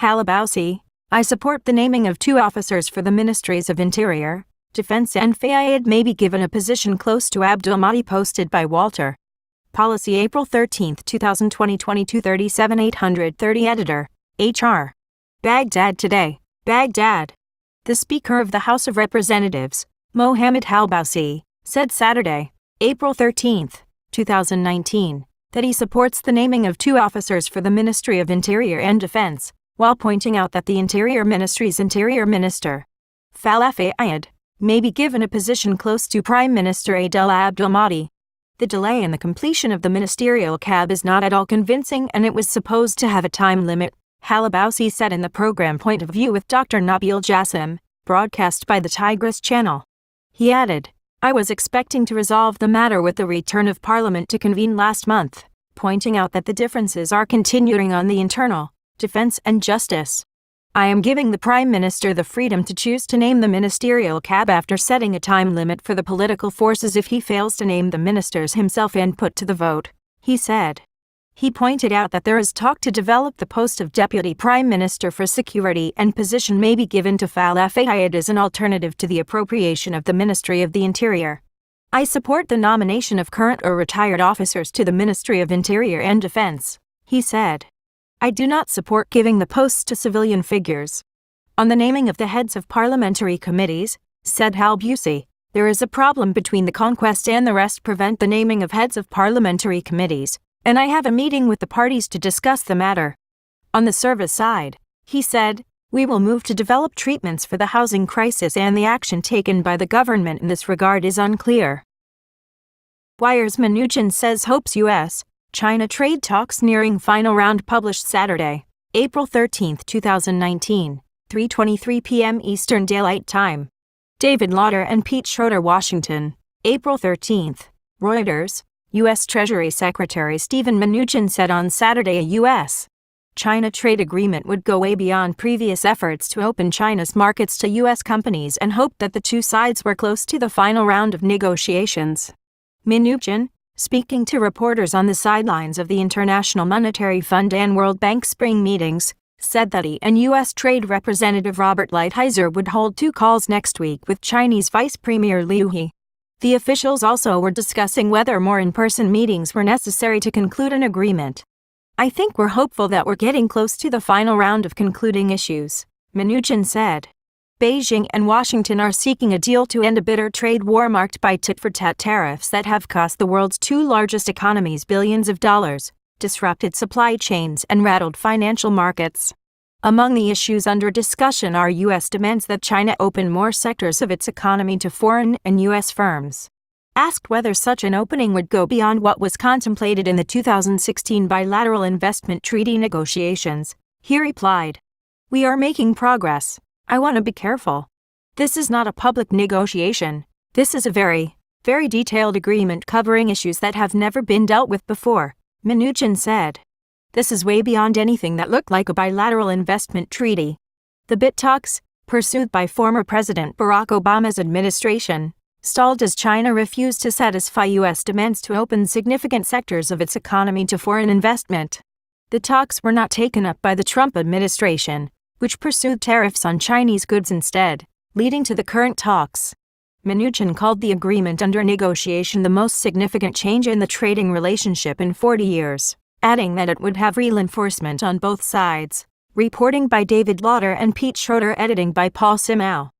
Halabousi, I support the naming of 2 officers for the Ministries of Interior, Defense and Fayyad may be given a position close to Abdulmadi, posted by Walter. Policy April 13, 2020 22:37 830 Editor, HR. Baghdad Today, Baghdad. The Speaker of the House of Representatives, Mohammed Halabousi, said Saturday, April 13, 2019, that he supports the naming of 2 officers for the Ministry of Interior and Defense, while pointing out that the Interior Ministry's Interior Minister, Falah Fayyad, may be given a position close to Prime Minister Adel Abdulmadi. The delay in the completion of the ministerial cab is not at all convincing, and it was supposed to have a time limit, Halabousi said in the program Point of View with Dr. Nabil Jassim, broadcast by the Tigris channel. He added, I was expecting to resolve the matter with the return of Parliament to convene last month, pointing out that the differences are continuing on the internal, defense and justice. I am giving the Prime Minister the freedom to choose to name the ministerial cab after setting a time limit for the political forces if he fails to name the ministers himself and put to the vote, he said. He pointed out that there is talk to develop the post of Deputy Prime Minister for Security, and position may be given to Falah Fayyad as an alternative to the appropriation of the Ministry of the Interior. I support the nomination of current or retired officers to the Ministry of Interior and Defense, he said. I do not support giving the posts to civilian figures. On the naming of the heads of parliamentary committees, said Halabousi, there is a problem between the conquest and the rest prevent the naming of heads of parliamentary committees, and I have a meeting with the parties to discuss the matter. On the service side, he said, we will move to develop treatments for the housing crisis, and the action taken by the government in this regard is unclear. Wire's Mnuchin says hopes U.S.-China trade talks nearing final round, published Saturday, April 13, 2019, 3:23 p.m. Eastern Daylight Time. David Lauder and Pete Schroeder, Washington, April 13. Reuters, U.S. Treasury Secretary Steven Mnuchin said on Saturday a U.S.-China trade agreement would go way beyond previous efforts to open China's markets to U.S. companies, and hoped that the 2 sides were close to the final round of negotiations. Mnuchin, speaking to reporters on the sidelines of the International Monetary Fund and World Bank spring meetings, said that he and U.S. Trade Representative Robert Lighthizer would hold 2 calls next week with Chinese Vice Premier Liu He. The officials also were discussing whether more in-person meetings were necessary to conclude an agreement. I think we're hopeful that we're getting close to the final round of concluding issues, Mnuchin said. Beijing and Washington are seeking a deal to end a bitter trade war marked by tit-for-tat tariffs that have cost the world's 2 largest economies billions of dollars, disrupted supply chains, and rattled financial markets. Among the issues under discussion are U.S. demands that China open more sectors of its economy to foreign and U.S. firms. Asked whether such an opening would go beyond what was contemplated in the 2016 bilateral investment treaty negotiations, he replied, we are making progress. I want to be careful. This is not a public negotiation. This is a very, very detailed agreement covering issues that have never been dealt with before, Mnuchin said. This is way beyond anything that looked like a bilateral investment treaty. The BIT talks, pursued by former President Barack Obama's administration, stalled as China refused to satisfy U.S. demands to open significant sectors of its economy to foreign investment. The talks were not taken up by the Trump administration, which pursued tariffs on Chinese goods instead, leading to the current talks. Mnuchin called the agreement under negotiation the most significant change in the trading relationship in 40 years, adding that it would have real enforcement on both sides. Reporting by David Lauder and Pete Schroeder, editing by Paul Simao.